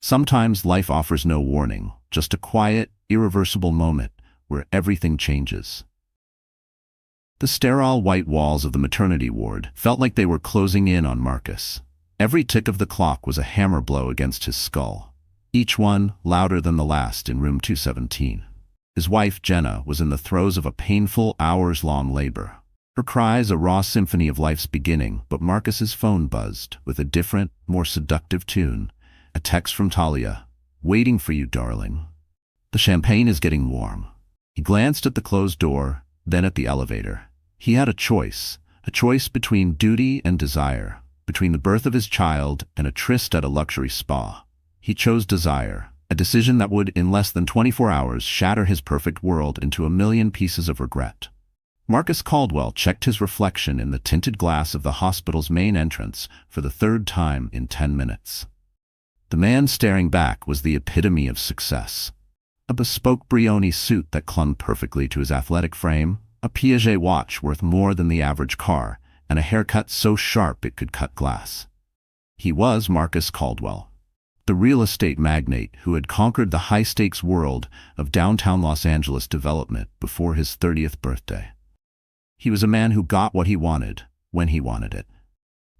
Sometimes life offers no warning, just a quiet, irreversible moment where everything changes. The sterile white walls of the maternity ward felt like they were closing in on Marcus. Every tick of the clock was a hammer blow against his skull, each one louder than the last in room 217. His wife, Jenna, was in the throes of a painful, hours-long labor. Her cries a raw symphony of life's beginning, but Marcus's phone buzzed with a different, more seductive tune. A text from Talia. "Waiting for you, darling. The champagne is getting warm." He glanced at the closed door, then at the elevator. He had a choice between duty and desire, between the birth of his child and a tryst at a luxury spa. He chose desire, a decision that would, in less than 24 hours, shatter his perfect world into a million pieces of regret. Marcus Caldwell checked his reflection in the tinted glass of the hospital's main entrance for the third time in 10 minutes. The man staring back was the epitome of success. A bespoke Brioni suit that clung perfectly to his athletic frame, a Piaget watch worth more than the average car, and a haircut so sharp it could cut glass. He was Marcus Caldwell, the real estate magnate who had conquered the high-stakes world of downtown Los Angeles development before his 30th birthday. He was a man who got what he wanted, when he wanted it.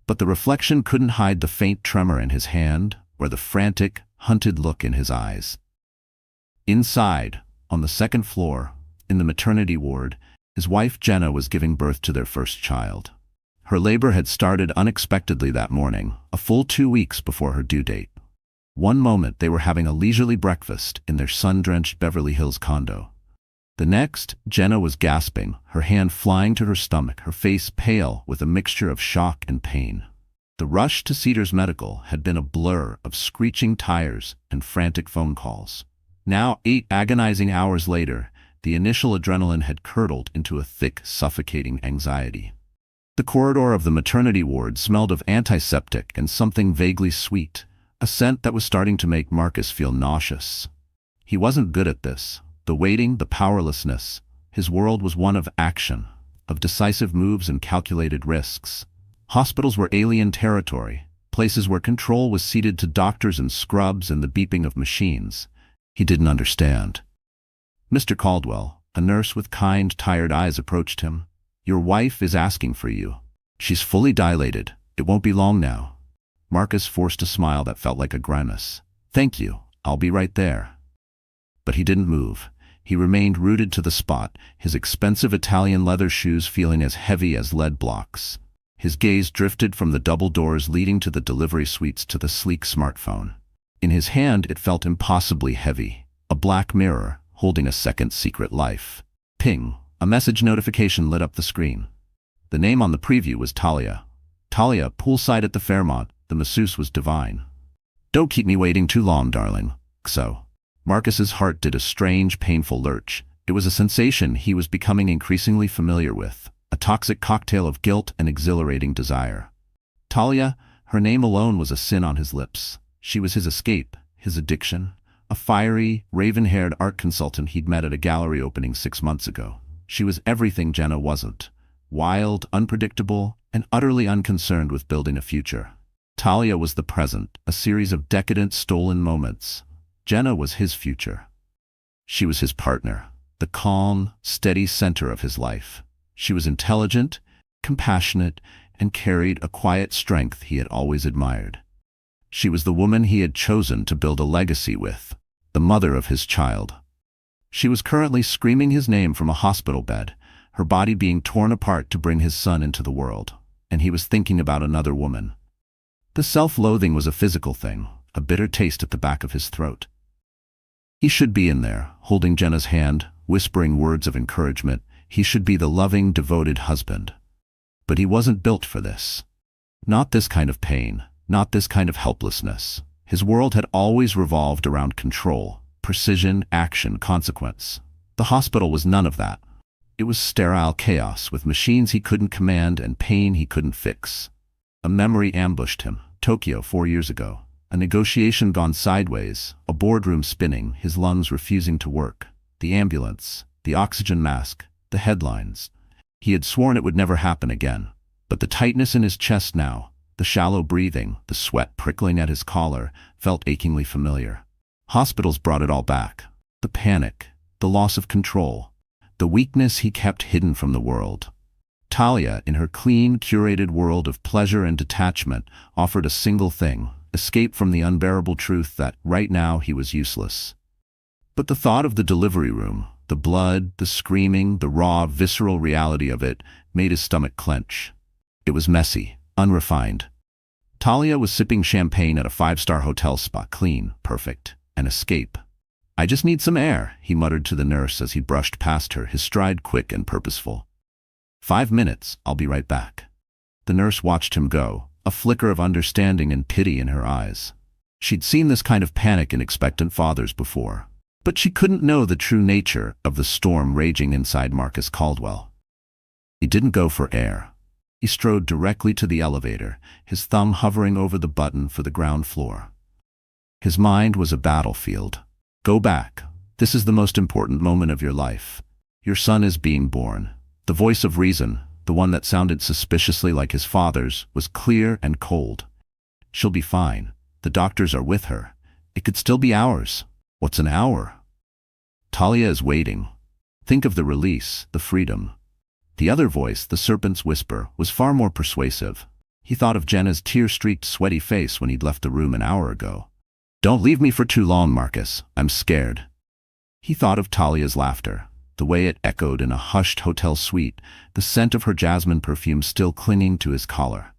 But the reflection couldn't hide the faint tremor in his hand or the frantic, hunted look in his eyes. Inside, on the second floor, in the maternity ward, his wife Jenna was giving birth to their first child. Her labor had started unexpectedly that morning, a full 2 weeks before her due date. One moment they were having a leisurely breakfast in their sun-drenched Beverly Hills condo. The next, Jenna was gasping, her hand flying to her stomach, her face pale with a mixture of shock and pain. The rush to Cedars Medical had been a blur of screeching tires and frantic phone calls. Now, 8 agonizing hours later, the initial adrenaline had curdled into a thick, suffocating anxiety. The corridor of the maternity ward smelled of antiseptic and something vaguely sweet, a scent that was starting to make Marcus feel nauseous. He wasn't good at this. The waiting, the powerlessness. His world was one of action, of decisive moves and calculated risks. Hospitals were alien territory, places where control was ceded to doctors and scrubs and the beeping of machines. He didn't understand. Mr. Caldwell, a nurse with kind, tired eyes, approached him. "Your wife is asking for you. She's fully dilated. It won't be long now." Marcus forced a smile that felt like a grimace. "Thank you. I'll be right there." But he didn't move. He remained rooted to the spot, his expensive Italian leather shoes feeling as heavy as lead blocks. His gaze drifted from the double doors leading to the delivery suites to the sleek smartphone. In his hand it felt impossibly heavy, a black mirror holding a second secret life. Ping! A message notification lit up the screen. The name on the preview was Talia. Talia, poolside at the Fairmont. The masseuse was divine. "Don't keep me waiting too long, darling." So. Marcus's heart did a strange, painful lurch. It was a sensation he was becoming increasingly familiar with, a toxic cocktail of guilt and exhilarating desire. Talia, her name alone was a sin on his lips. She was his escape, his addiction, a fiery, raven-haired art consultant he'd met at a gallery opening 6 months ago. She was everything Jenna wasn't, wild, unpredictable, and utterly unconcerned with building a future. Talia was the present, a series of decadent, stolen moments. Jenna was his future. She was his partner, the calm, steady center of his life. She was intelligent, compassionate, and carried a quiet strength he had always admired. She was the woman he had chosen to build a legacy with, the mother of his child. She was currently screaming his name from a hospital bed, her body being torn apart to bring his son into the world, and he was thinking about another woman. The self-loathing was a physical thing, a bitter taste at the back of his throat. He should be in there, holding Jenna's hand, whispering words of encouragement. He should be the loving, devoted husband. But he wasn't built for this. Not this kind of pain, not this kind of helplessness. His world had always revolved around control, precision, action, consequence. The hospital was none of that. It was sterile chaos with machines he couldn't command and pain he couldn't fix. A memory ambushed him, Tokyo 4 years ago. A negotiation gone sideways, a boardroom spinning, his lungs refusing to work. The ambulance, the oxygen mask, the headlines. He had sworn it would never happen again. But the tightness in his chest now, The shallow breathing, the sweat prickling at his collar, felt achingly familiar. Hospitals brought it all back. The panic, the loss of control, the weakness he kept hidden from the world. Talia, in her clean, curated world of pleasure and detachment, offered a single thing: escape from the unbearable truth that, right now, he was useless. But the thought of the delivery room, the blood, the screaming, the raw, visceral reality of it, made his stomach clench. It was messy, unrefined. Talia was sipping champagne at a five-star hotel spa, clean, perfect, an escape. "I just need some air," he muttered to the nurse as he brushed past her, his stride quick and purposeful. "5 minutes, I'll be right back." The nurse watched him go, a flicker of understanding and pity in her eyes. She'd seen this kind of panic in expectant fathers before, but she couldn't know the true nature of the storm raging inside Marcus Caldwell. He didn't go for air. He strode directly to the elevator, his thumb hovering over the button for the ground floor. His mind was a battlefield. "Go back. This is the most important moment of your life. Your son is being born." The voice of reason, the one that sounded suspiciously like his father's, was clear and cold. "She'll be fine. The doctors are with her. It could still be hours." "What's an hour?" "Talia is waiting. Think of the release, the freedom." The other voice, the serpent's whisper, was far more persuasive. He thought of Jenna's tear-streaked, sweaty face when he'd left the room an hour ago. "Don't leave me for too long, Marcus. I'm scared." He thought of Talia's laughter, the way it echoed in a hushed hotel suite, the scent of her jasmine perfume still clinging to his collar.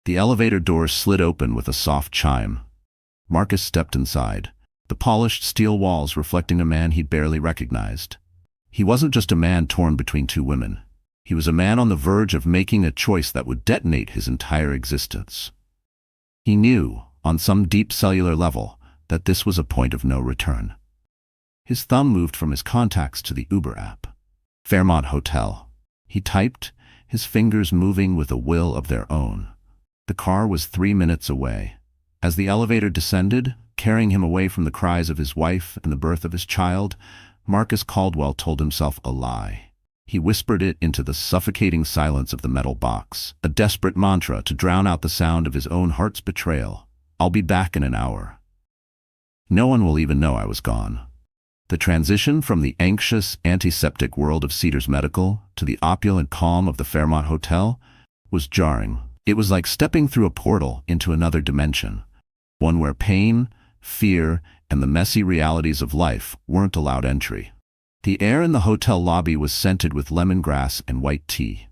The elevator doors slid open with a soft chime. Marcus stepped inside, the polished steel walls reflecting a man he'd barely recognized. He wasn't just a man torn between two women. He was a man on the verge of making a choice that would detonate his entire existence. He knew, on some deep cellular level, that this was a point of no return. His thumb moved from his contacts to the Uber app. Fairmont Hotel. He typed, his fingers moving with a will of their own. The car was 3 minutes away. As the elevator descended, carrying him away from the cries of his wife and the birth of his child, Marcus Caldwell told himself a lie. He whispered it into the suffocating silence of the metal box, a desperate mantra to drown out the sound of his own heart's betrayal. "I'll be back in an hour. No one will even know I was gone." The transition from the anxious, antiseptic world of Cedars Medical to the opulent calm of the Fairmont Hotel was jarring. It was like stepping through a portal into another dimension, one where pain, fear, and the messy realities of life weren't allowed entry. The air in the hotel lobby was scented with lemongrass and white tea.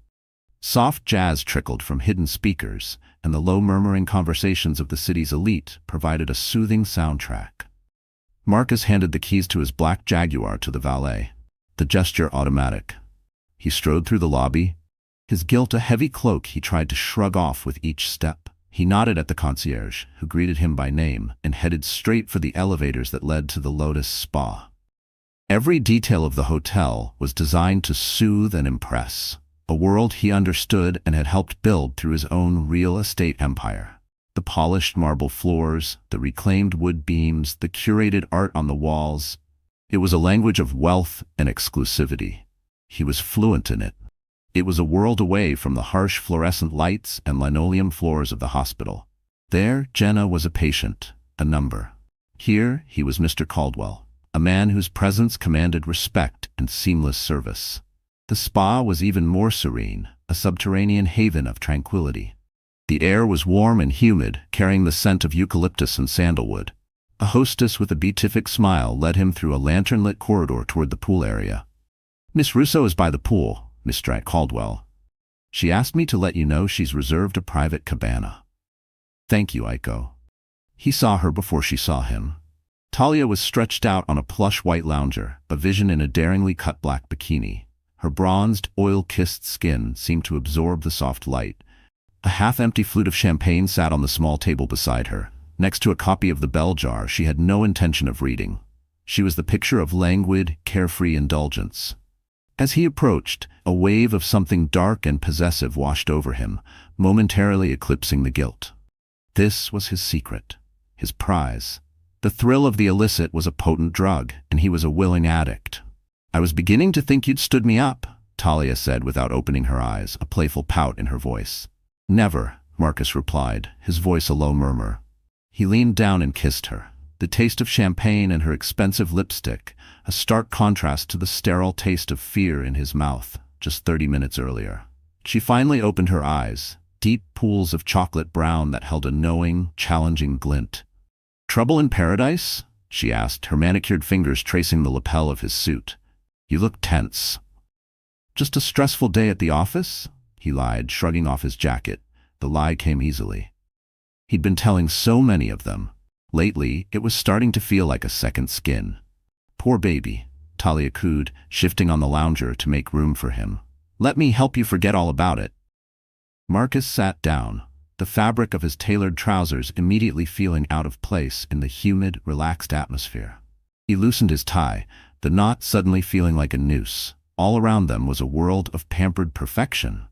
Soft jazz trickled from hidden speakers, and the low murmuring conversations of the city's elite provided a soothing soundtrack. Marcus handed the keys to his black Jaguar to the valet, the gesture automatic. He strode through the lobby, his guilt a heavy cloak he tried to shrug off with each step. He nodded at the concierge, who greeted him by name, and headed straight for the elevators that led to the Lotus Spa. Every detail of the hotel was designed to soothe and impress, a world he understood and had helped build through his own real estate empire. The polished marble floors, the reclaimed wood beams, the curated art on the walls. It was a language of wealth and exclusivity. He was fluent in it. It was a world away from the harsh fluorescent lights and linoleum floors of the hospital. There, Jenna was a patient, a number. Here, he was Mr. Caldwell, a man whose presence commanded respect and seamless service. The spa was even more serene, a subterranean haven of tranquility. The air was warm and humid, carrying the scent of eucalyptus and sandalwood. A hostess with a beatific smile led him through a lantern-lit corridor toward the pool area. "Miss Russo is by the pool, Mr. Caldwell. She asked me to let you know she's reserved a private cabana." "Thank you, Aiko." He saw her before she saw him. Talia was stretched out on a plush white lounger, a vision in a daringly cut black bikini. Her bronzed, oil-kissed skin seemed to absorb the soft light. A half-empty flute of champagne sat on the small table beside her, next to a copy of the bell jar she had no intention of reading. She was the picture of languid, carefree indulgence. As he approached, a wave of something dark and possessive washed over him, momentarily eclipsing the guilt. This was his secret, his prize. The thrill of the illicit was a potent drug, and he was a willing addict. "I was beginning to think you'd stood me up," Talia said without opening her eyes, a playful pout in her voice. "Never," Marcus replied, his voice a low murmur. He leaned down and kissed her. The taste of champagne and her expensive lipstick, a stark contrast to the sterile taste of fear in his mouth just 30 minutes earlier. She finally opened her eyes, deep pools of chocolate brown that held a knowing, challenging glint. "Trouble in paradise?" she asked, her manicured fingers tracing the lapel of his suit. "You look tense." "Just a stressful day at the office?" he lied, shrugging off his jacket. The lie came easily. He'd been telling so many of them. Lately, it was starting to feel like a second skin. "Poor baby," Talia cooed, shifting on the lounger to make room for him. "Let me help you forget all about it." Marcus sat down, the fabric of his tailored trousers immediately feeling out of place in the humid, relaxed atmosphere. He loosened his tie, the knot suddenly feeling like a noose. All around them was a world of pampered perfection.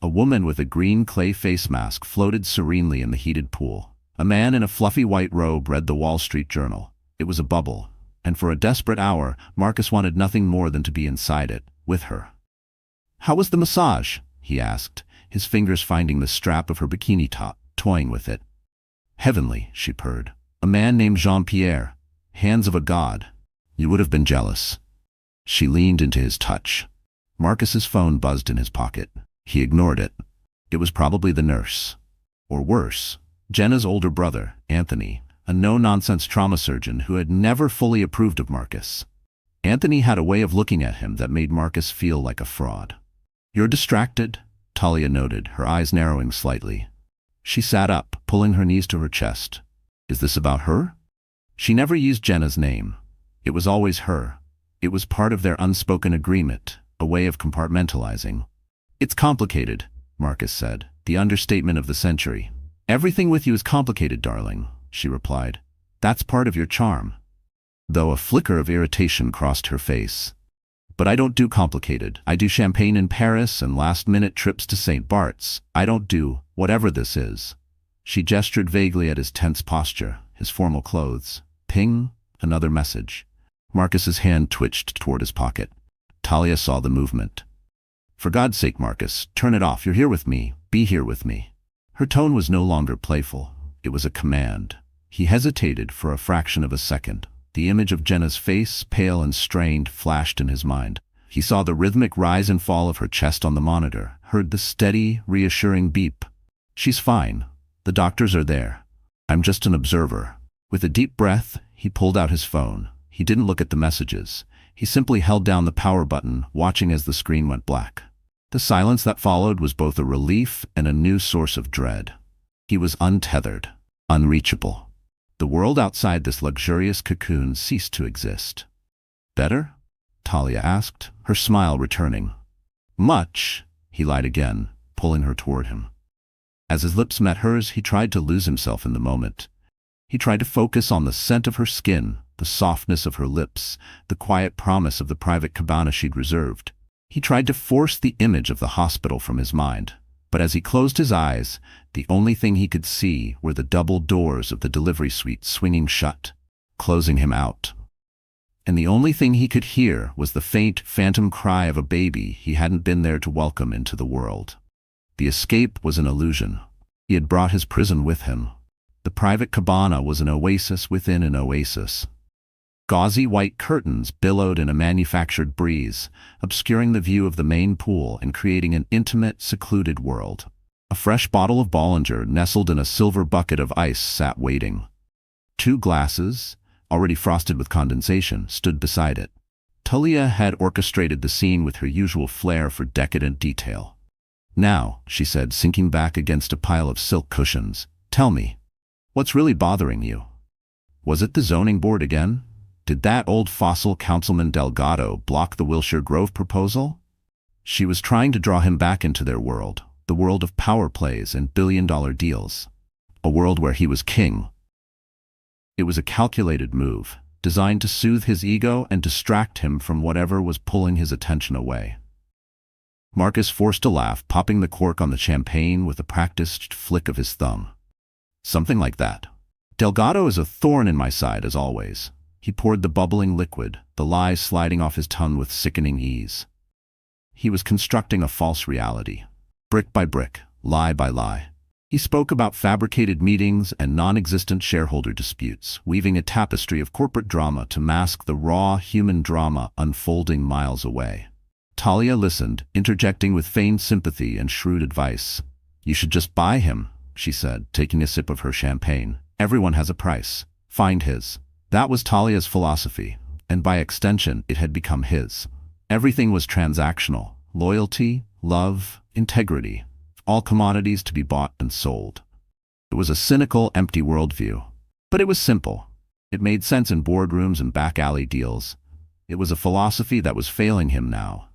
A woman with a green clay face mask floated serenely in the heated pool. A man in a fluffy white robe read the Wall Street Journal. It was a bubble, and for a desperate hour, Marcus wanted nothing more than to be inside it, with her. "How was the massage?" he asked, his fingers finding the strap of her bikini top, toying with it. "Heavenly," she purred. "A man named Jean-Pierre. Hands of a god. You would have been jealous." She leaned into his touch. Marcus's phone buzzed in his pocket. He ignored it. It was probably the nurse. Or worse, Jenna's older brother, Anthony, a no-nonsense trauma surgeon who had never fully approved of Marcus. Anthony had a way of looking at him that made Marcus feel like a fraud. "You're distracted," Talia noted, her eyes narrowing slightly. She sat up, pulling her knees to her chest. "Is this about her?" She never used Jenna's name. It was always her. It was part of their unspoken agreement, a way of compartmentalizing. "It's complicated," Marcus said, the understatement of the century. "Everything with you is complicated, darling," she replied. "That's part of your charm." Though a flicker of irritation crossed her face. "But I don't do complicated. I do champagne in Paris and last-minute trips to St. Bart's. I don't do whatever this is." She gestured vaguely at his tense posture, his formal clothes. Ping, another message. Marcus's hand twitched toward his pocket. Talia saw the movement. "For God's sake, Marcus, turn it off. You're here with me. Be here with me." Her tone was no longer playful. It was a command. He hesitated for a fraction of a second. The image of Jenna's face, pale and strained, flashed in his mind. He saw the rhythmic rise and fall of her chest on the monitor, heard the steady, reassuring beep. "She's fine. The doctors are there. I'm just an observer." With a deep breath, he pulled out his phone. He didn't look at the messages. He simply held down the power button, watching as the screen went black. The silence that followed was both a relief and a new source of dread. He was untethered, unreachable. The world outside this luxurious cocoon ceased to exist. "Better?" Talia asked, her smile returning. "Much," he lied again, pulling her toward him. As his lips met hers, he tried to lose himself in the moment. He tried to focus on the scent of her skin, the softness of her lips, the quiet promise of the private cabana she'd reserved. He tried to force the image of the hospital from his mind. But as he closed his eyes, the only thing he could see were the double doors of the delivery suite swinging shut, closing him out. And the only thing he could hear was the faint, phantom cry of a baby he hadn't been there to welcome into the world. The escape was an illusion. He had brought his prison with him. The private cabana was an oasis within an oasis. Gauzy white curtains billowed in a manufactured breeze, obscuring the view of the main pool and creating an intimate, secluded world. A fresh bottle of Bollinger nestled in a silver bucket of ice sat waiting. 2 glasses, already frosted with condensation, stood beside it. Talia had orchestrated the scene with her usual flair for decadent detail. "Now," she said, sinking back against a pile of silk cushions, "tell me, what's really bothering you? Was it the zoning board again? Did that old fossil Councilman Delgado block the Wilshire Grove proposal?" She was trying to draw him back into their world, the world of power plays and billion-dollar deals. A world where he was king. It was a calculated move, designed to soothe his ego and distract him from whatever was pulling his attention away. Marcus forced a laugh, popping the cork on the champagne with a practiced flick of his thumb. "Something like that. Delgado is a thorn in my side, as always." He poured the bubbling liquid, the lies sliding off his tongue with sickening ease. He was constructing a false reality. Brick by brick, lie by lie. He spoke about fabricated meetings and non-existent shareholder disputes, weaving a tapestry of corporate drama to mask the raw human drama unfolding miles away. Talia listened, interjecting with feigned sympathy and shrewd advice. "You should just buy him," she said, taking a sip of her champagne. "Everyone has a price. Find his." That was Talia's philosophy, and by extension, it had become his. Everything was transactional: loyalty, love, integrity, all commodities to be bought and sold. It was a cynical, empty worldview. But it was simple. It made sense in boardrooms and back-alley deals. It was a philosophy that was failing him now,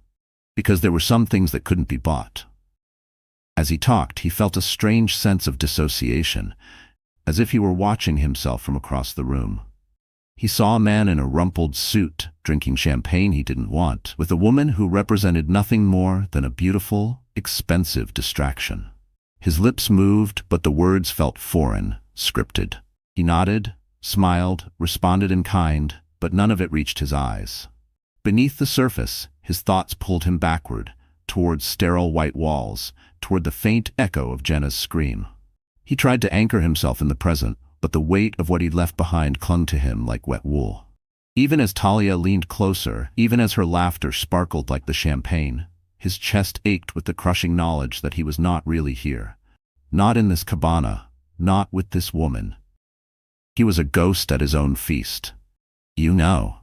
because there were some things that couldn't be bought. As he talked, he felt a strange sense of dissociation, as if he were watching himself from across the room. He saw a man in a rumpled suit, drinking champagne he didn't want, with a woman who represented nothing more than a beautiful, expensive distraction. His lips moved, but the words felt foreign, scripted. He nodded, smiled, responded in kind, but none of it reached his eyes. Beneath the surface, his thoughts pulled him backward, towards sterile white walls, toward the faint echo of Jenna's scream. He tried to anchor himself in the present, but the weight of what he'd left behind clung to him like wet wool. Even as Talia leaned closer, even as her laughter sparkled like the champagne, his chest ached with the crushing knowledge that he was not really here. Not in this cabana, not with this woman. He was a ghost at his own feast. "You know,"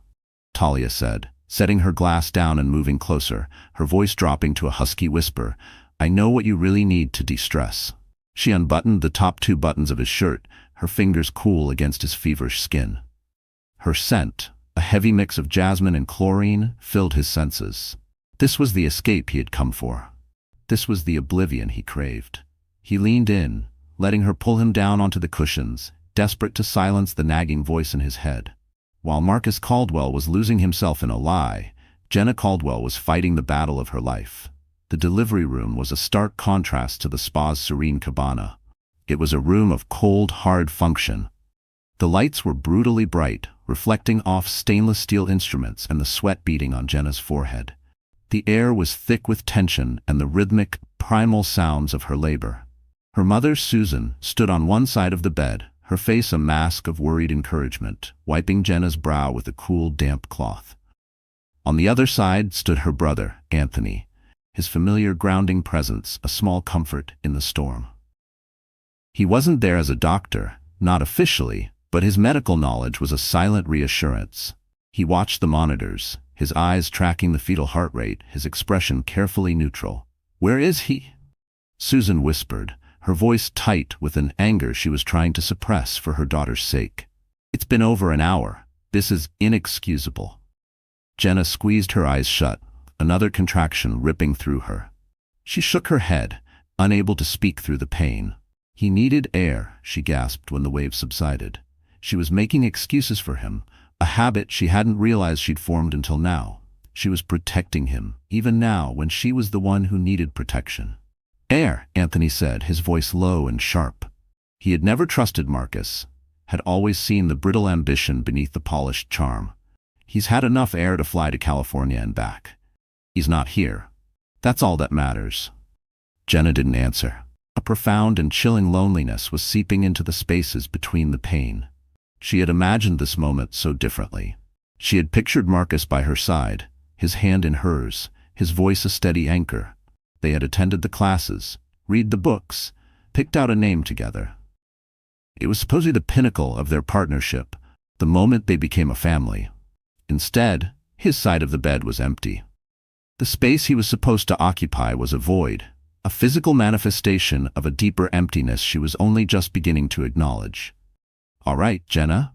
Talia said, setting her glass down and moving closer, her voice dropping to a husky whisper, "I know what you really need to de-stress." She unbuttoned the top 2 buttons of his shirt, her fingers cool against his feverish skin. Her scent, a heavy mix of jasmine and chlorine, filled his senses. This was the escape he had come for. This was the oblivion he craved. He leaned in, letting her pull him down onto the cushions, desperate to silence the nagging voice in his head. While Marcus Caldwell was losing himself in a lie, Jenna Caldwell was fighting the battle of her life. The delivery room was a stark contrast to the spa's serene cabana. It was a room of cold, hard function. The lights were brutally bright, reflecting off stainless steel instruments and the sweat beating on Jenna's forehead. The air was thick with tension and the rhythmic, primal sounds of her labor. Her mother, Susan, stood on one side of the bed, her face a mask of worried encouragement, wiping Jenna's brow with a cool, damp cloth. On the other side stood her brother, Anthony, his familiar grounding presence a small comfort in the storm. He wasn't there as a doctor, not officially, but his medical knowledge was a silent reassurance. He watched the monitors, his eyes tracking the fetal heart rate, his expression carefully neutral. "Where is he?" Susan whispered, her voice tight with an anger she was trying to suppress for her daughter's sake. "It's been over an hour. This is inexcusable." Jenna squeezed her eyes shut, another contraction ripping through her. She shook her head, unable to speak through the pain. "He needed air," she gasped when the wave subsided. She was making excuses for him, a habit she hadn't realized she'd formed until now. She was protecting him, even now when she was the one who needed protection. "Air," Anthony said, his voice low and sharp. He had never trusted Marcus, had always seen the brittle ambition beneath the polished charm. "He's had enough air to fly to California and back. He's not here. That's all that matters." Jenna didn't answer. A profound and chilling loneliness was seeping into the spaces between the pain. She had imagined this moment so differently. She had pictured Marcus by her side, his hand in hers, his voice a steady anchor. They had attended the classes, read the books, picked out a name together. It was supposedly the pinnacle of their partnership, the moment they became a family. Instead, his side of the bed was empty. The space he was supposed to occupy was a void, a physical manifestation of a deeper emptiness she was only just beginning to acknowledge. "All right, Jenna,"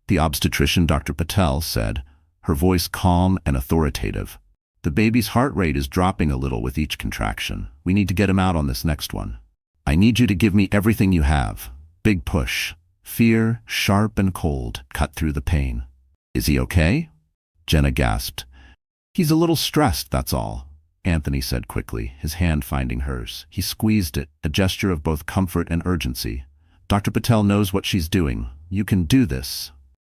the obstetrician Dr. Patel said, her voice calm and authoritative. "The baby's heart rate is dropping a little with each contraction. We need to get him out on this next one. I need you to give me everything you have." Big push. Fear, sharp and cold, cut through the pain. "Is he okay?" Jenna gasped. "He's a little stressed, that's all," Anthony said quickly, his hand finding hers. He squeezed it, a gesture of both comfort and urgency. "Dr. Patel knows what she's doing. You can do this."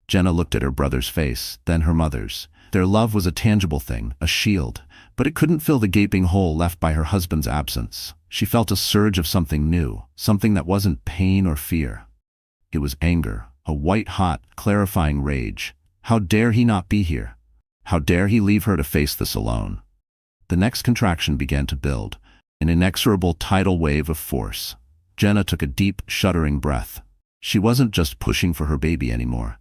Jenna looked at her brother's face, then her mother's. Their love was a tangible thing, a shield, but it couldn't fill the gaping hole left by her husband's absence. She felt a surge of something new, something that wasn't pain or fear. It was anger, a white-hot, clarifying rage. How dare he not be here? How dare he leave her to face this alone? The next contraction began to build, an inexorable tidal wave of force. Jenna took a deep, shuddering breath. She wasn't just pushing for her baby anymore.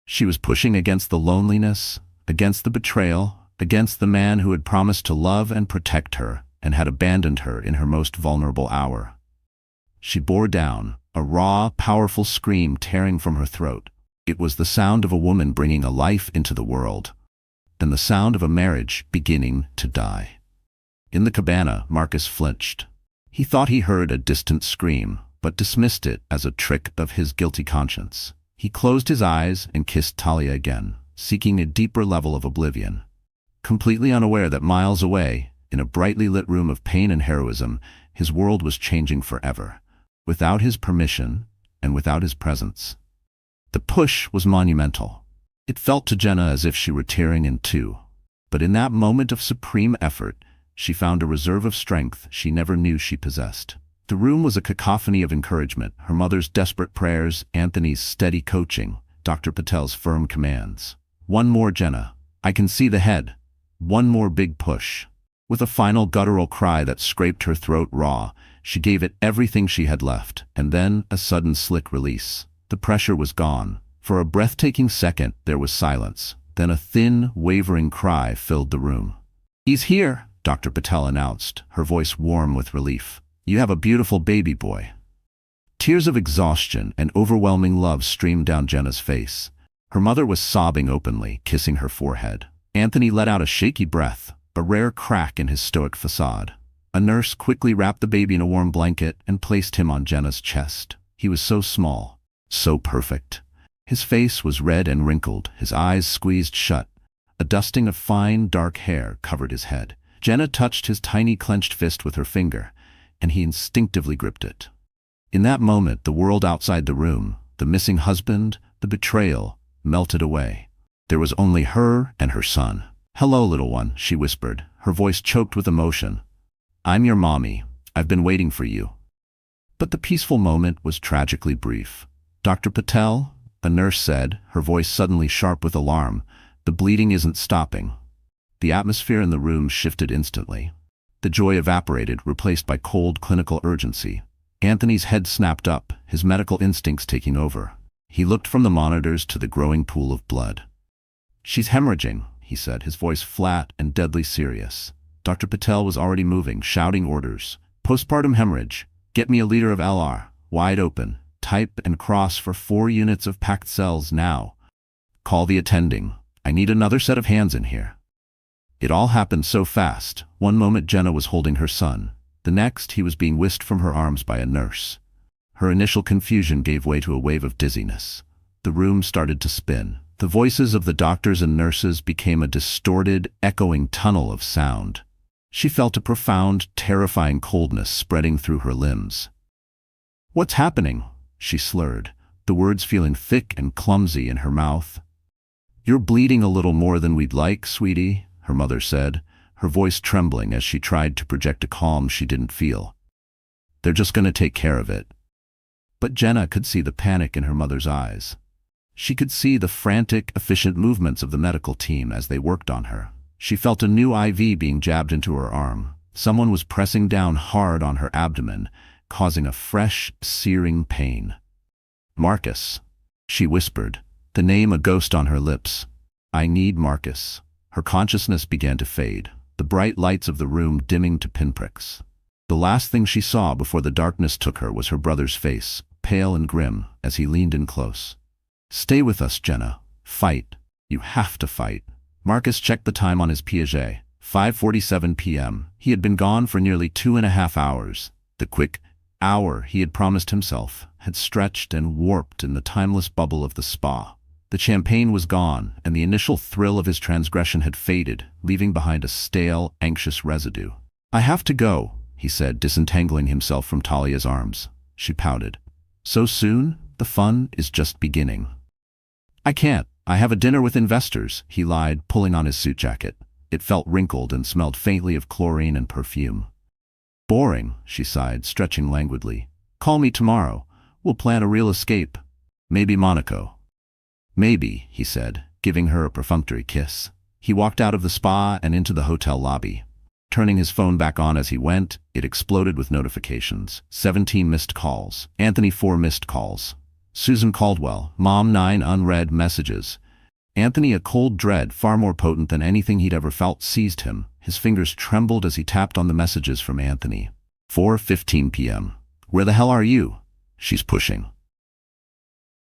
She was pushing against the loneliness, against the betrayal, against the man who had promised to love and protect her and had abandoned her in her most vulnerable hour. She bore down, a raw, powerful scream tearing from her throat. It was the sound of a woman bringing a life into the world, and the sound of a marriage beginning to die. In the cabana, Marcus flinched. He thought he heard a distant scream, but dismissed it as a trick of his guilty conscience. He closed his eyes and kissed Talia again, seeking a deeper level of oblivion. Completely unaware that miles away, in a brightly lit room of pain and heroism, his world was changing forever, without his permission and without his presence. The push was monumental. It felt to Jenna as if she were tearing in two. But in that moment of supreme effort, she found a reserve of strength she never knew she possessed. The room was a cacophony of encouragement, her mother's desperate prayers, Anthony's steady coaching, Dr. Patel's firm commands. One more, Jenna. I can see the head. One more big push. With a final guttural cry that scraped her throat raw, she gave it everything she had left, and then a sudden slick release. The pressure was gone. For a breathtaking second, there was silence. Then a thin, wavering cry filled the room. "He's here," Dr. Patel announced, her voice warm with relief. "You have a beautiful baby boy." Tears of exhaustion and overwhelming love streamed down Jenna's face. Her mother was sobbing openly, kissing her forehead. Anthony let out a shaky breath, a rare crack in his stoic facade. A nurse quickly wrapped the baby in a warm blanket and placed him on Jenna's chest. He was so small, so perfect. His face was red and wrinkled, his eyes squeezed shut. A dusting of fine, dark hair covered his head. Jenna touched his tiny clenched fist with her finger, and he instinctively gripped it. In that moment, the world outside the room, the missing husband, the betrayal, melted away. There was only her and her son. "Hello, little one," she whispered, her voice choked with emotion. "I'm your mommy. I've been waiting for you." But the peaceful moment was tragically brief. "Dr. Patel," a nurse said, her voice suddenly sharp with alarm, "the bleeding isn't stopping." The atmosphere in the room shifted instantly. The joy evaporated, replaced by cold clinical urgency. Anthony's head snapped up, his medical instincts taking over. He looked from the monitors to the growing pool of blood. "She's hemorrhaging," he said, his voice flat and deadly serious. Dr. Patel was already moving, shouting orders. "Postpartum hemorrhage. Get me a liter of LR. Wide open. Type and cross for 4 units of packed cells now. Call the attending. I need another set of hands in here." It all happened so fast. One moment Jenna was holding her son. The next, he was being whisked from her arms by a nurse. Her initial confusion gave way to a wave of dizziness. The room started to spin. The voices of the doctors and nurses became a distorted, echoing tunnel of sound. She felt a profound, terrifying coldness spreading through her limbs. "What's happening?" she slurred, the words feeling thick and clumsy in her mouth. "You're bleeding a little more than we'd like, sweetie," her mother said, her voice trembling as she tried to project a calm she didn't feel. "They're just going to take care of it." But Jenna could see the panic in her mother's eyes. She could see the frantic, efficient movements of the medical team as they worked on her. She felt a new IV being jabbed into her arm. Someone was pressing down hard on her abdomen, causing a fresh, searing pain. "Marcus," she whispered, the name a ghost on her lips. "I need Marcus." Her consciousness began to fade, the bright lights of the room dimming to pinpricks. The last thing she saw before the darkness took her was her brother's face, pale and grim, as he leaned in close. "Stay with us, Jenna. Fight. You have to fight." Marcus checked the time on his Piaget. 5:47 p.m. He had been gone for nearly 2.5 hours. The quick hour he had promised himself had stretched and warped in the timeless bubble of the spa. The champagne was gone, and the initial thrill of his transgression had faded, leaving behind a stale, anxious residue. "I have to go," he said, disentangling himself from Talia's arms. She pouted. "So soon? The fun is just beginning." "I can't. I have a dinner with investors," he lied, pulling on his suit jacket. It felt wrinkled and smelled faintly of chlorine and perfume. Boring, she sighed, stretching languidly. Call me tomorrow. We'll plan a real escape. Maybe Monaco. Maybe, he said, giving her a perfunctory kiss. He walked out of the spa and into the hotel lobby. Turning his phone back on as he went, it exploded with notifications. 17 missed calls. Anthony 4 missed calls. Susan Caldwell, Mom 9 unread messages. Anthony, a cold dread far more potent than anything he'd ever felt, seized him. His fingers trembled as he tapped on the messages from Anthony. 4:15 p.m. Where the hell are you? She's pushing.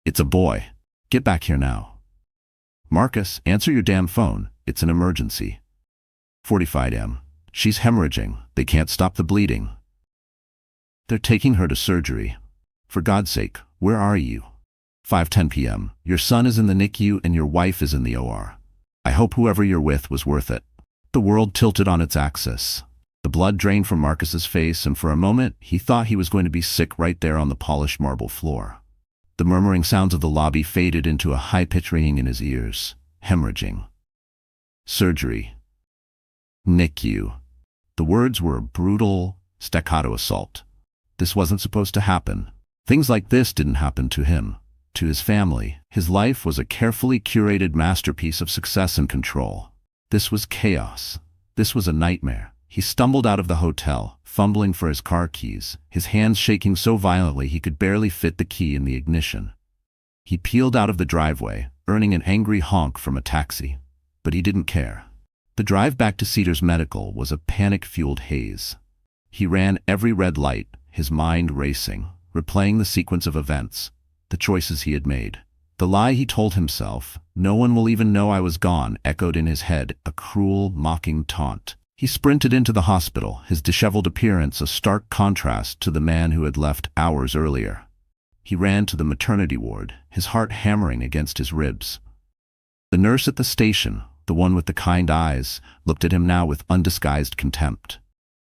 It's a boy. Get back here now. Marcus, answer your damn phone. It's an emergency. 45 m. She's hemorrhaging. They can't stop the bleeding. They're taking her to surgery. For God's sake, where are you? 5:10 p.m. Your son is in the NICU and your wife is in the OR. I hope whoever you're with was worth it. The world tilted on its axis. The blood drained from Marcus's face, and for a moment he thought he was going to be sick right there on the polished marble floor. The murmuring sounds of the lobby faded into a high-pitched ringing in his ears. Hemorrhaging. Surgery. NICU. The words were a brutal, staccato assault. This wasn't supposed to happen. Things like this didn't happen to him, to his family. His life was a carefully curated masterpiece of success and control. This was chaos. This was a nightmare. He stumbled out of the hotel, fumbling for his car keys, his hands shaking so violently he could barely fit the key in the ignition. He peeled out of the driveway, earning an angry honk from a taxi. But he didn't care. The drive back to Cedars Medical was a panic-fueled haze. He ran every red light, his mind racing, replaying the sequence of events, the choices he had made. The lie he told himself, "No one will even know I was gone," echoed in his head, a cruel, mocking taunt. He sprinted into the hospital, his disheveled appearance a stark contrast to the man who had left hours earlier. He ran to the maternity ward, his heart hammering against his ribs. The nurse at the station, the one with the kind eyes, looked at him now with undisguised contempt.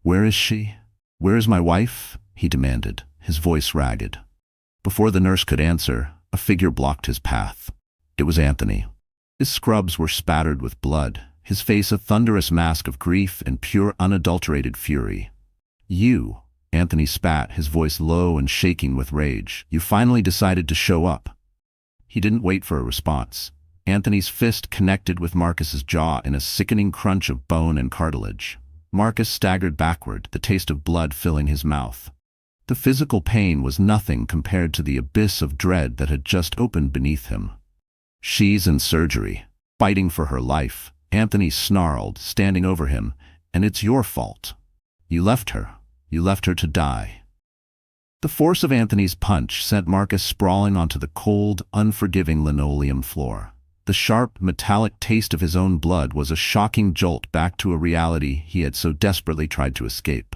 "Where is she? Where is my wife?" he demanded, his voice ragged. Before the nurse could answer, a figure blocked his path. It was Anthony. His scrubs were spattered with blood, his face a thunderous mask of grief and pure unadulterated fury. "You," Anthony spat, his voice low and shaking with rage. "You finally decided to show up." He didn't wait for a response. Anthony's fist connected with Marcus's jaw in a sickening crunch of bone and cartilage. Marcus staggered backward, the taste of blood filling his mouth. The physical pain was nothing compared to the abyss of dread that had just opened beneath him. "She's in surgery, fighting for her life," Anthony snarled, standing over him, "and it's your fault. You left her. You left her to die." The force of Anthony's punch sent Marcus sprawling onto the cold, unforgiving linoleum floor. The sharp, metallic taste of his own blood was a shocking jolt back to a reality he had so desperately tried to escape.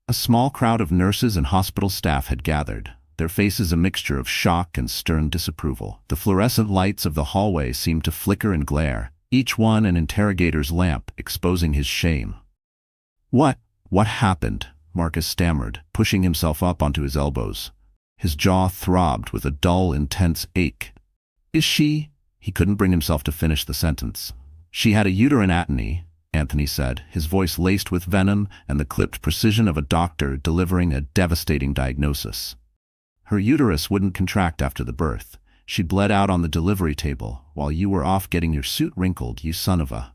A small crowd of nurses and hospital staff had gathered, their faces a mixture of shock and stern disapproval. The fluorescent lights of the hallway seemed to flicker and glare, each one an interrogator's lamp exposing his shame. What happened?" Marcus stammered, pushing himself up onto his elbows. His jaw throbbed with a dull, intense ache. "Is she—" He couldn't bring himself to finish the sentence. "She had a uterine atony," Anthony said, his voice laced with venom and the clipped precision of a doctor delivering a devastating diagnosis. "Her uterus wouldn't contract after the birth. She bled out on the delivery table while you were off getting your suit wrinkled, you son of a—"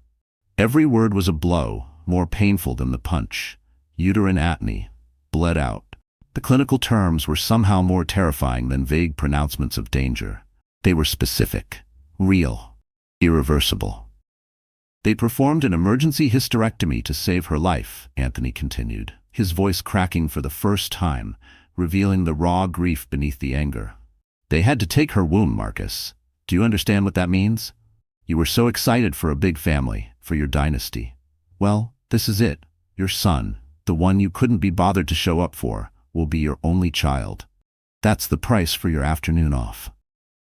Every word was a blow, more painful than the punch. Uterine atony. Bled out. The clinical terms were somehow more terrifying than vague pronouncements of danger. They were specific, real, irreversible. "They performed an emergency hysterectomy to save her life," Anthony continued, his voice cracking for the first time, revealing the raw grief beneath the anger. "They had to take her womb, Marcus. Do you understand what that means? You were so excited for a big family, for your dynasty. Well, this is it. Your son, the one you couldn't be bothered to show up for, will be your only child. That's the price for your afternoon off."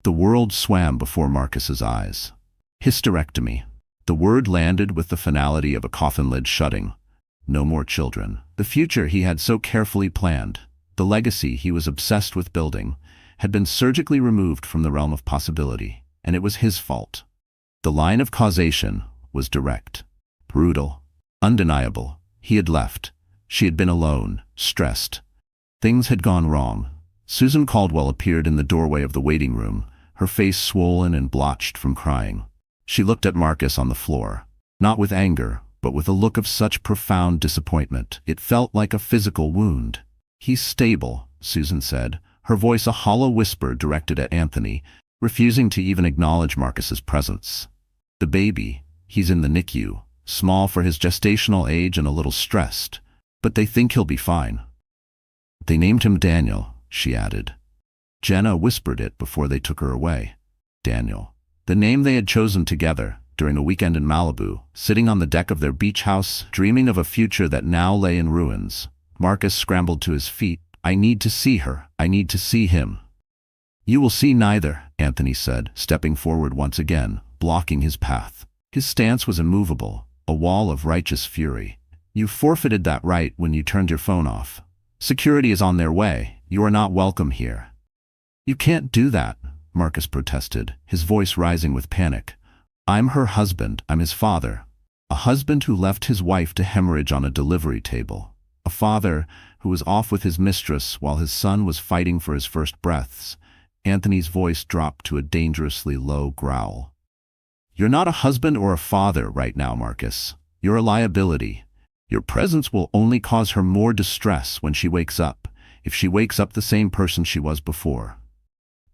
The world swam before Marcus's eyes. Hysterectomy. The word landed with the finality of a coffin lid shutting. No more children. The future he had so carefully planned, the legacy he was obsessed with building, had been surgically removed from the realm of possibility, and it was his fault. The line of causation was direct, brutal, undeniable. He had left. She had been alone, stressed. Things had gone wrong. Susan Caldwell appeared in the doorway of the waiting room, her face swollen and blotched from crying. She looked at Marcus on the floor, not with anger, but with a look of such profound disappointment. It felt like a physical wound. "He's stable," Susan said, her voice a hollow whisper directed at Anthony, refusing to even acknowledge Marcus's presence. "The baby, he's in the NICU, small for his gestational age and a little stressed, but they think he'll be fine." "They named him Daniel," she added. Jenna whispered it before they took her away. Daniel. The name they had chosen together, during a weekend in Malibu, sitting on the deck of their beach house, dreaming of a future that now lay in ruins. Marcus scrambled to his feet. "I need to see her. I need to see him." "You will see neither," Anthony said, stepping forward once again, blocking his path. His stance was immovable, a wall of righteous fury. "You forfeited that right when you turned your phone off. Security is on their way. You are not welcome here." "You can't do that," Marcus protested, his voice rising with panic. "I'm her husband. I'm his father. A husband who left his wife to hemorrhage on a delivery table. A father who was off with his mistress while his son was fighting for his first breaths." Anthony's voice dropped to a dangerously low growl. "You're not a husband or a father right now, Marcus. You're a liability. Your presence will only cause her more distress when she wakes up, if she wakes up the same person she was before."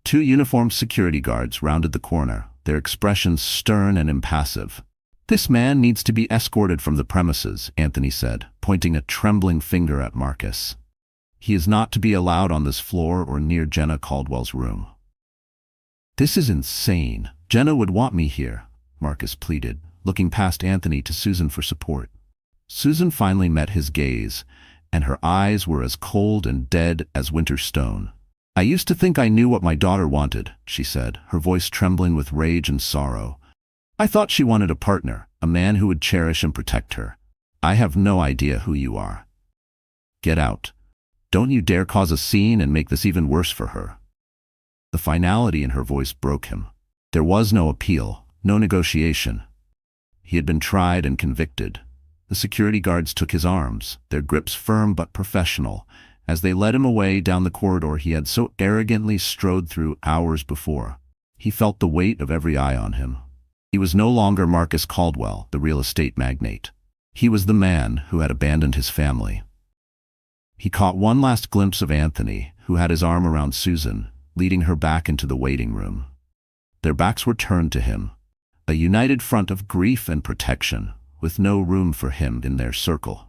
Two uniformed security guards rounded the corner, their expressions stern and impassive. "This man needs to be escorted from the premises," Anthony said, pointing a trembling finger at Marcus. "He is not to be allowed on this floor or near Jenna Caldwell's room." "This is insane. Jenna would want me here," Marcus pleaded, looking past Anthony to Susan for support. Susan finally met his gaze, and her eyes were as cold and dead as winter stone. "I used to think I knew what my daughter wanted," she said, her voice trembling with rage and sorrow. "I thought she wanted a partner, a man who would cherish and protect her. I have no idea who you are. Get out. Don't you dare cause a scene and make this even worse for her." The finality in her voice broke him. There was no appeal, no negotiation. He had been tried and convicted. The security guards took his arms, their grips firm but professional, as they led him away down the corridor he had so arrogantly strode through hours before. He felt the weight of every eye on him. He was no longer Marcus Caldwell, the real estate magnate. He was the man who had abandoned his family. He caught one last glimpse of Anthony, who had his arm around Susan, leading her back into the waiting room. Their backs were turned to him, a united front of grief and protection, with no room for him in their circle.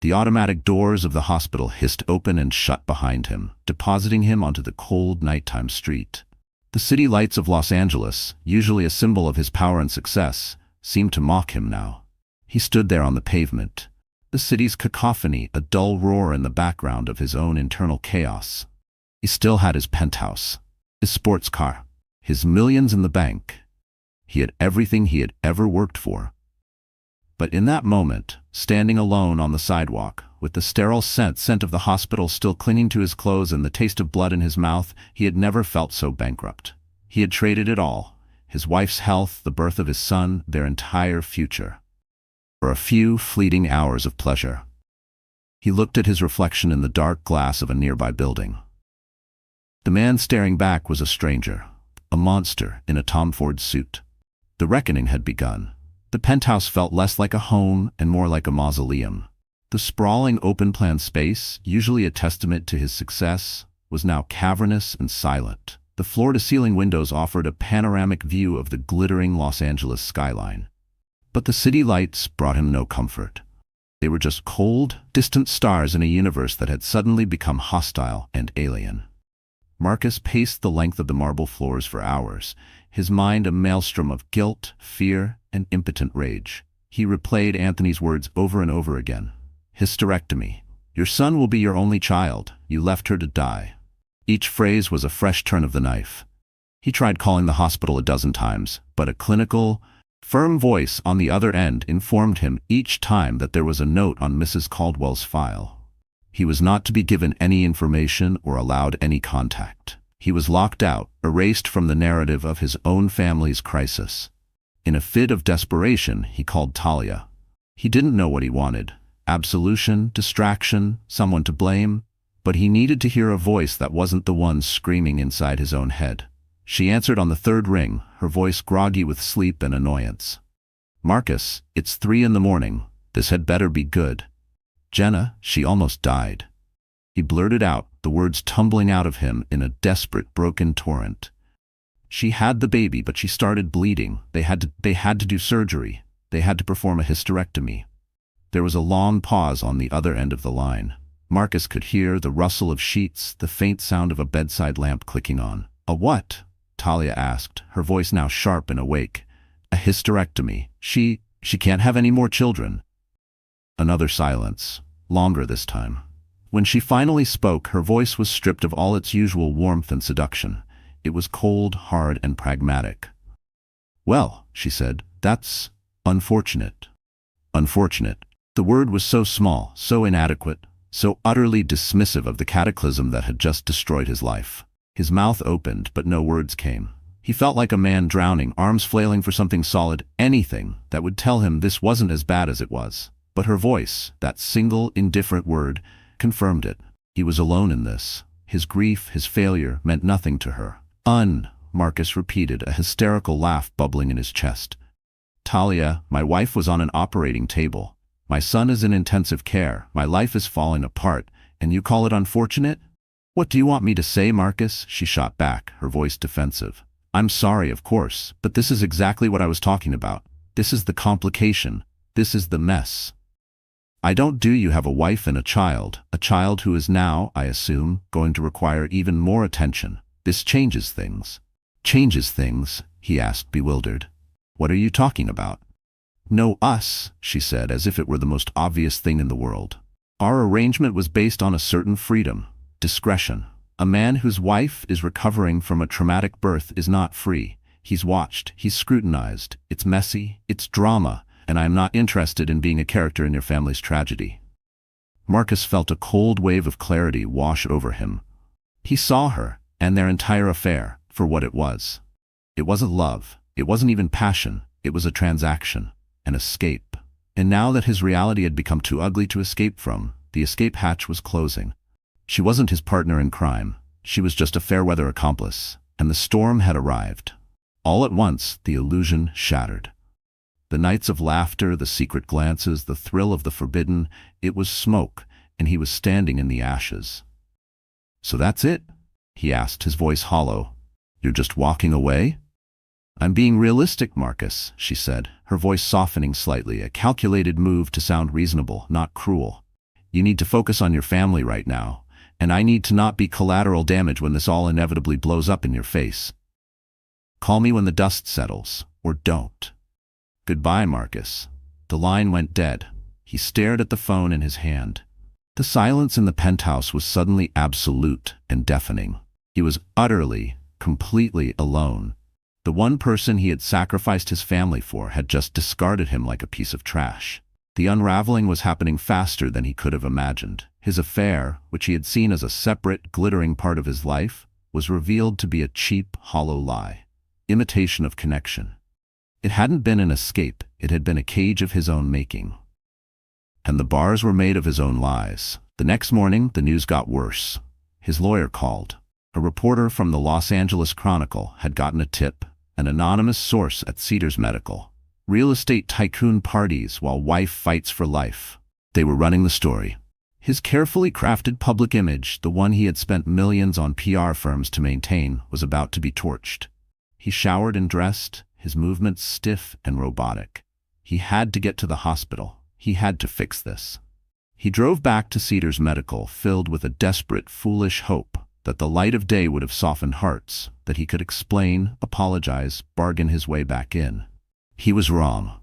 The automatic doors of the hospital hissed open and shut behind him, depositing him onto the cold nighttime street. The city lights of Los Angeles, usually a symbol of his power and success, seemed to mock him now. He stood there on the pavement, the city's cacophony a dull roar in the background of his own internal chaos. He still had his penthouse, his sports car, his millions in the bank. He had everything he had ever worked for. But in that moment, standing alone on the sidewalk, with the sterile scent of the hospital still clinging to his clothes and the taste of blood in his mouth, he had never felt so bankrupt. He had traded it all, his wife's health, the birth of his son, their entire future, for a few fleeting hours of pleasure. He looked at his reflection in the dark glass of a nearby building. The man staring back was a stranger, a monster in a Tom Ford suit. The reckoning had begun. The penthouse felt less like a home and more like a mausoleum. The sprawling open-plan space, usually a testament to his success, was now cavernous and silent. The floor-to-ceiling windows offered a panoramic view of the glittering Los Angeles skyline. But the city lights brought him no comfort. They were just cold, distant stars in a universe that had suddenly become hostile and alien. Marcus paced the length of the marble floors for hours, his mind a maelstrom of guilt, fear, and impotent rage. He replayed Anthony's words over and over again. "Hysterectomy. Your son will be your only child. You left her to die." Each phrase was a fresh turn of the knife. He tried calling the hospital a dozen times, but a clinical, firm voice on the other end informed him each time that there was a note on Mrs. Caldwell's file. He was not to be given any information or allowed any contact. He was locked out, erased from the narrative of his own family's crisis. In a fit of desperation, he called Talia. He didn't know what he wanted, absolution, distraction, someone to blame. But he needed to hear a voice that wasn't the one screaming inside his own head. She answered on the third ring, her voice groggy with sleep and annoyance. "Marcus, it's 3 in the morning. This had better be good." "Jenna, she almost died." He blurted out, the words tumbling out of him in a desperate, broken torrent. "She had the baby, but she started bleeding. They had to do surgery. They had to perform a hysterectomy." There was a long pause on the other end of the line. Marcus could hear the rustle of sheets, the faint sound of a bedside lamp clicking on. "A what?" Talia asked, her voice now sharp and awake. "A hysterectomy. She can't have any more children." Another silence, longer this time. When she finally spoke, her voice was stripped of all its usual warmth and seduction. It was cold, hard, and pragmatic. "Well," she said, "that's unfortunate." Unfortunate. The word was so small, so inadequate, so utterly dismissive of the cataclysm that had just destroyed his life. His mouth opened, but no words came. He felt like a man drowning, arms flailing for something solid, anything that would tell him this wasn't as bad as it was. But her voice, that single, indifferent word, confirmed it. He was alone in this. His grief, his failure, meant nothing to her. Marcus repeated, a hysterical laugh bubbling in his chest. "Talia, my wife was on an operating table. My son is in intensive care. My life is falling apart, and you call it unfortunate?" "What do you want me to say, Marcus?" she shot back, her voice defensive. "I'm sorry, of course, but this is exactly what I was talking about. This is the complication. This is the mess. I don't do you have a wife and a child who is now, I assume, going to require even more attention. This changes things." "Changes things?" he asked, bewildered. "What are you talking about?" "No, us," she said, as if it were the most obvious thing in the world. "Our arrangement was based on a certain freedom, discretion. A man whose wife is recovering from a traumatic birth is not free. He's watched, he's scrutinized. It's messy, it's drama, and I am not interested in being a character in your family's tragedy." Marcus felt a cold wave of clarity wash over him. He saw her, and their entire affair, for what it was. It wasn't love. It wasn't even passion. It was a transaction, an escape. And now that his reality had become too ugly to escape from, the escape hatch was closing. She wasn't his partner in crime. She was just a fair-weather accomplice, and the storm had arrived. All at once, the illusion shattered. The nights of laughter, the secret glances, the thrill of the forbidden, it was smoke, and he was standing in the ashes. "So that's it?" he asked, his voice hollow. "You're just walking away?" "I'm being realistic, Marcus," she said, her voice softening slightly, a calculated move to sound reasonable, not cruel. "You need to focus on your family right now, and I need to not be collateral damage when this all inevitably blows up in your face. Call me when the dust settles, or don't." "Goodbye, Marcus." The line went dead. He stared at the phone in his hand. The silence in the penthouse was suddenly absolute and deafening. He was utterly, completely alone. The one person he had sacrificed his family for had just discarded him like a piece of trash. The unraveling was happening faster than he could have imagined. His affair, which he had seen as a separate, glittering part of his life, was revealed to be a cheap, hollow lie. Imitation of connection. It hadn't been an escape, it had been a cage of his own making. And the bars were made of his own lies. The next morning, the news got worse. His lawyer called. A reporter from the Los Angeles Chronicle had gotten a tip, an anonymous source at Cedars Medical. Real estate tycoon parties while wife fights for life. They were running the story. His carefully crafted public image, the one he had spent millions on PR firms to maintain, was about to be torched. He showered and dressed, his movements stiff and robotic. He had to get to the hospital. He had to fix this. He drove back to Cedars Medical, filled with a desperate, foolish hope that the light of day would have softened hearts, that he could explain, apologize, bargain his way back in. He was wrong.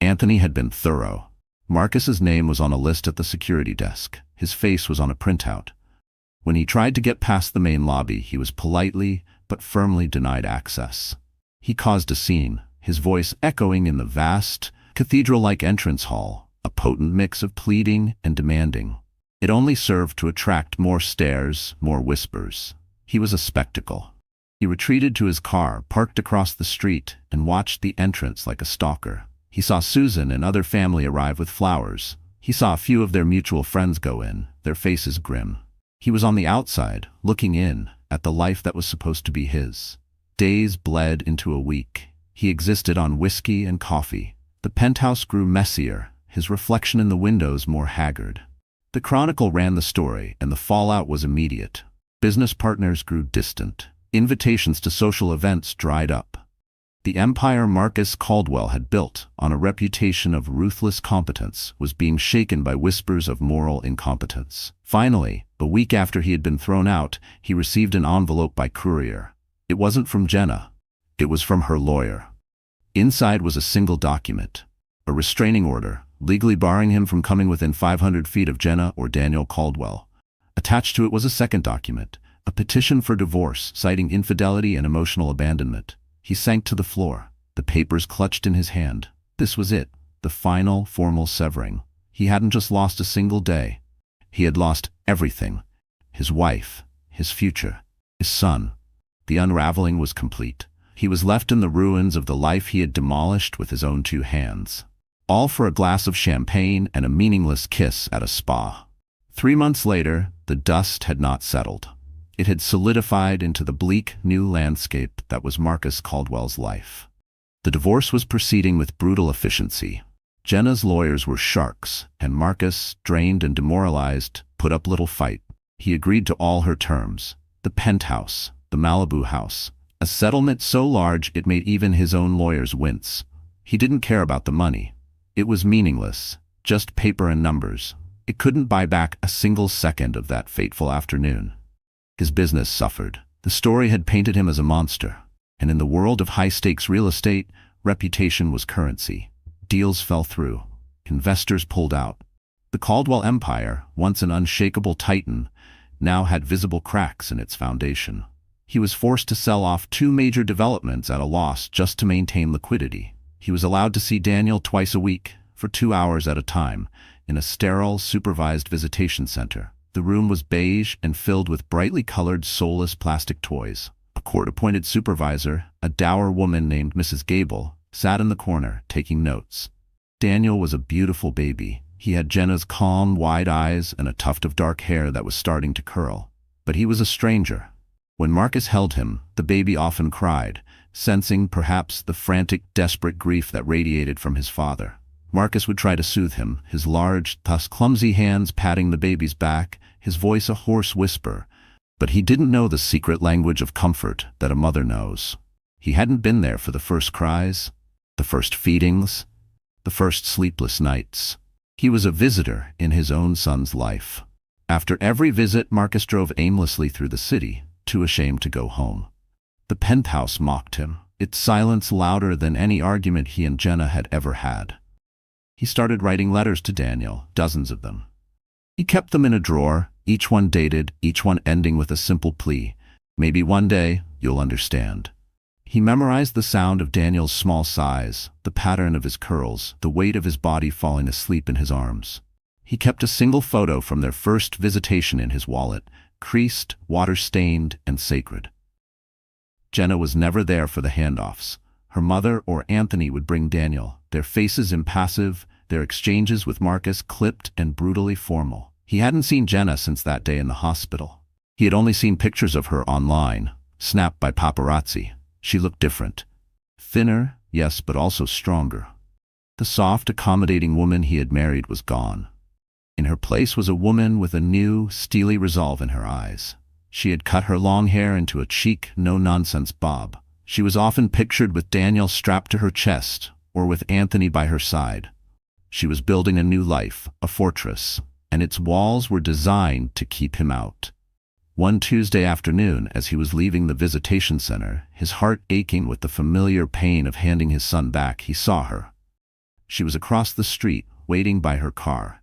Anthony had been thorough. Marcus's name was on a list at the security desk. His face was on a printout. When he tried to get past the main lobby, he was politely but firmly denied access. He caused a scene, his voice echoing in the vast, cathedral-like entrance hall, a potent mix of pleading and demanding. It only served to attract more stares, more whispers. He was a spectacle. He retreated to his car, parked across the street, and watched the entrance like a stalker. He saw Susan and other family arrive with flowers. He saw a few of their mutual friends go in, their faces grim. He was on the outside, looking in, at the life that was supposed to be his. Days bled into a week. He existed on whiskey and coffee. The penthouse grew messier, his reflection in the windows more haggard. The Chronicle ran the story, and the fallout was immediate. Business partners grew distant. Invitations to social events dried up. The empire Marcus Caldwell had built on a reputation of ruthless competence was being shaken by whispers of moral incompetence. Finally, a week after he had been thrown out, he received an envelope by courier. It wasn't from Jenna. It was from her lawyer. Inside was a single document, a restraining order, legally barring him from coming within 500 feet of Jenna or Daniel Caldwell. Attached to it was a second document, a petition for divorce citing infidelity and emotional abandonment. He sank to the floor, the papers clutched in his hand. This was it, the final, formal severing. He hadn't just lost a single day. He had lost everything. His wife, his future, his son. The unraveling was complete. He was left in the ruins of the life he had demolished with his own two hands. All for a glass of champagne and a meaningless kiss at a spa. 3 months later, the dust had not settled. It had solidified into the bleak, new landscape that was Marcus Caldwell's life. The divorce was proceeding with brutal efficiency. Jenna's lawyers were sharks, and Marcus, drained and demoralized, put up little fight. He agreed to all her terms. The penthouse, the Malibu house, a settlement so large it made even his own lawyers wince. He didn't care about the money. It was meaningless, just paper and numbers. It couldn't buy back a single second of that fateful afternoon. His business suffered. The story had painted him as a monster, and in the world of high-stakes real estate, reputation was currency. Deals fell through. Investors pulled out. The Caldwell empire, once an unshakable titan, now had visible cracks in its foundation. He was forced to sell off 2 major developments at a loss just to maintain liquidity. He was allowed to see Daniel twice a week, for 2 hours at a time, in a sterile, supervised visitation center. The room was beige and filled with brightly colored, soulless plastic toys. A court-appointed supervisor, a dour woman named Mrs. Gable, sat in the corner, taking notes. Daniel was a beautiful baby. He had Jenna's calm, wide eyes and a tuft of dark hair that was starting to curl. But he was a stranger. When Marcus held him, the baby often cried, sensing perhaps the frantic, desperate grief that radiated from his father. Marcus would try to soothe him, his large, thus clumsy hands patting the baby's back, his voice a hoarse whisper. But he didn't know the secret language of comfort that a mother knows. He hadn't been there for the first cries, the first feedings, the first sleepless nights. He was a visitor in his own son's life. After every visit, Marcus drove aimlessly through the city, too ashamed to go home. The penthouse mocked him, its silence louder than any argument he and Jenna had ever had. He started writing letters to Daniel, dozens of them. He kept them in a drawer, each one dated, each one ending with a simple plea. Maybe one day, you'll understand. He memorized the sound of Daniel's small sighs, the pattern of his curls, the weight of his body falling asleep in his arms. He kept a single photo from their first visitation in his wallet, creased, water-stained, and sacred. Jenna was never there for the handoffs. Her mother or Anthony would bring Daniel, their faces impassive, their exchanges with Marcus clipped and brutally formal. He hadn't seen Jenna since that day in the hospital. He had only seen pictures of her online, snapped by paparazzi. She looked different. Thinner, yes, but also stronger. The soft, accommodating woman he had married was gone. In her place was a woman with a new, steely resolve in her eyes. She had cut her long hair into a chic, no-nonsense bob. She was often pictured with Daniel strapped to her chest, or with Anthony by her side. She was building a new life, a fortress, and its walls were designed to keep him out. One Tuesday afternoon, as he was leaving the visitation center, his heart aching with the familiar pain of handing his son back, he saw her. She was across the street, waiting by her car,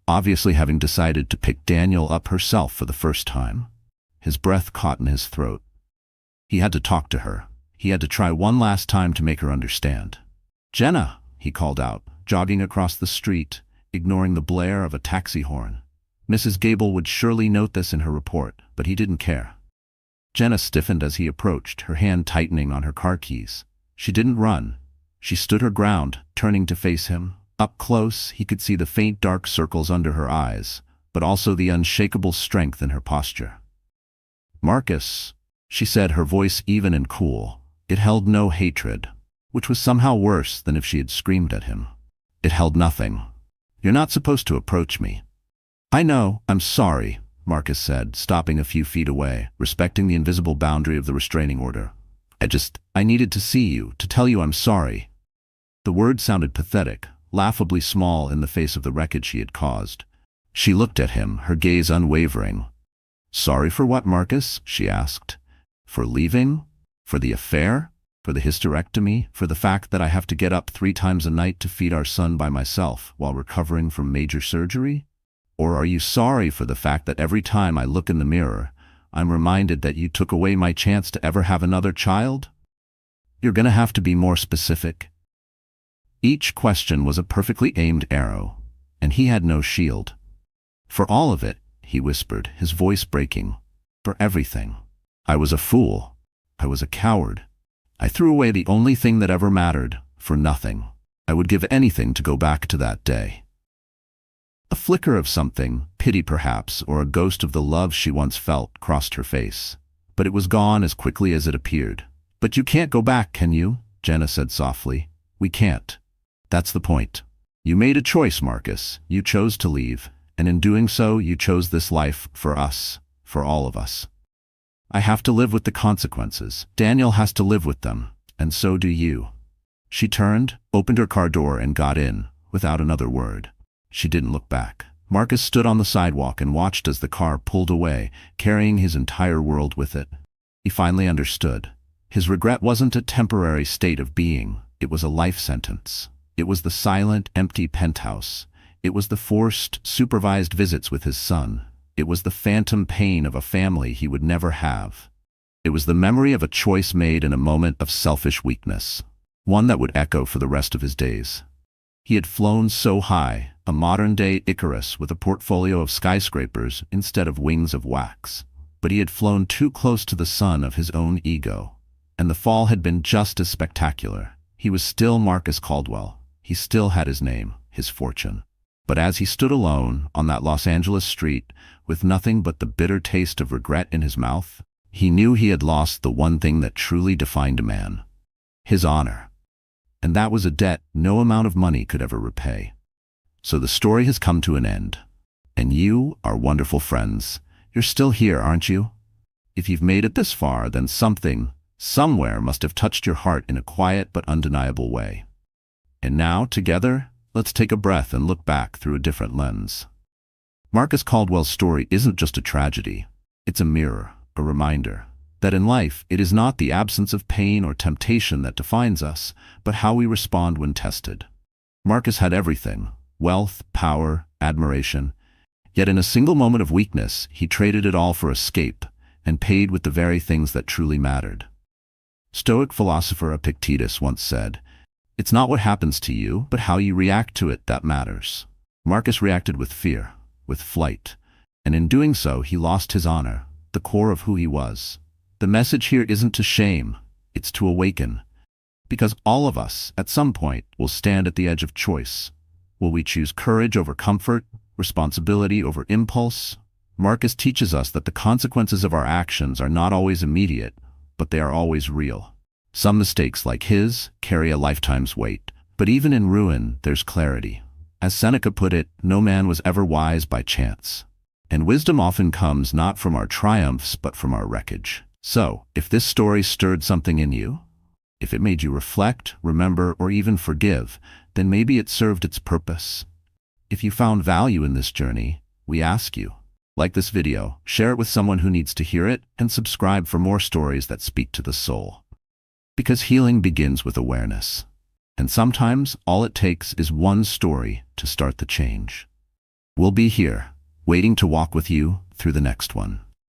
obviously having decided to pick Daniel up herself for the first time. His breath caught in his throat. He had to talk to her. He had to try one last time to make her understand. "Jenna," he called out, jogging across the street, ignoring the blare of a taxi horn. Mrs. Gable would surely note this in her report, but he didn't care. Jenna stiffened as he approached, her hand tightening on her car keys. She didn't run. She stood her ground, turning to face him, Up close, he could see the faint dark circles under her eyes, but also the unshakable strength in her posture. "Marcus," she said, her voice even and cool. It held no hatred, which was somehow worse than if she had screamed at him. It held nothing. "You're not supposed to approach me." "I know, I'm sorry," Marcus said, stopping a few feet away, respecting the invisible boundary of the restraining order. I needed to see you, to tell you I'm sorry." The word sounded pathetic, laughably small in the face of the wreckage he had caused. She looked at him, her gaze unwavering. "Sorry for what, Marcus?" she asked. "For leaving? For the affair? For the hysterectomy? For the fact that I have to get up 3 times a night to feed our son by myself while recovering from major surgery? Or are you sorry for the fact that every time I look in the mirror, I'm reminded that you took away my chance to ever have another child? You're gonna have to be more specific." Each question was a perfectly aimed arrow, and he had no shield. "For all of it," he whispered, his voice breaking. "For everything. I was a fool. I was a coward. I threw away the only thing that ever mattered, for nothing. I would give anything to go back to that day." A flicker of something, pity perhaps, or a ghost of the love she once felt, crossed her face. But it was gone as quickly as it appeared. "But you can't go back, can you?" Jenna said softly. "We can't. That's the point. You made a choice, Marcus. You chose to leave, and in doing so, you chose this life for us, for all of us. I have to live with the consequences. Daniel has to live with them, and so do you." She turned, opened her car door, and got in, without another word. She didn't look back. Marcus stood on the sidewalk and watched as the car pulled away, carrying his entire world with it. He finally understood. His regret wasn't a temporary state of being. It was a life sentence. It was the silent, empty penthouse. It was the forced, supervised visits with his son. It was the phantom pain of a family he would never have. It was the memory of a choice made in a moment of selfish weakness, one that would echo for the rest of his days. He had flown so high, a modern-day Icarus with a portfolio of skyscrapers instead of wings of wax. But he had flown too close to the sun of his own ego, and the fall had been just as spectacular. He was still Marcus Caldwell. He still had his name, his fortune. But as he stood alone on that Los Angeles street, with nothing but the bitter taste of regret in his mouth, he knew he had lost the one thing that truly defined a man: his honor. And that was a debt no amount of money could ever repay. So the story has come to an end. And you, our wonderful friends, you're still here, aren't you? If you've made it this far, then something, somewhere must have touched your heart in a quiet but undeniable way. And now, together, let's take a breath and look back through a different lens. Marcus Caldwell's story isn't just a tragedy. It's a mirror, a reminder that in life it is not the absence of pain or temptation that defines us, but how we respond when tested. Marcus had everything: wealth, power, admiration. Yet in a single moment of weakness, he traded it all for escape and paid with the very things that truly mattered. Stoic philosopher Epictetus once said, "It's not what happens to you, but how you react to it that matters." Marcus reacted with fear, with flight, and in doing so he lost his honor, the core of who he was. The message here isn't to shame, it's to awaken. Because all of us, at some point, will stand at the edge of choice. Will we choose courage over comfort, responsibility over impulse? Marcus teaches us that the consequences of our actions are not always immediate, but they are always real. Some mistakes like his carry a lifetime's weight, but even in ruin, there's clarity. As Seneca put it, no man was ever wise by chance. And wisdom often comes not from our triumphs, but from our wreckage. So, if this story stirred something in you, if it made you reflect, remember, or even forgive, then maybe it served its purpose. If you found value in this journey, we ask you, like this video, share it with someone who needs to hear it, and subscribe for more stories that speak to the soul. Because healing begins with awareness. And sometimes all it takes is one story to start the change. We'll be here, waiting to walk with you through the next one.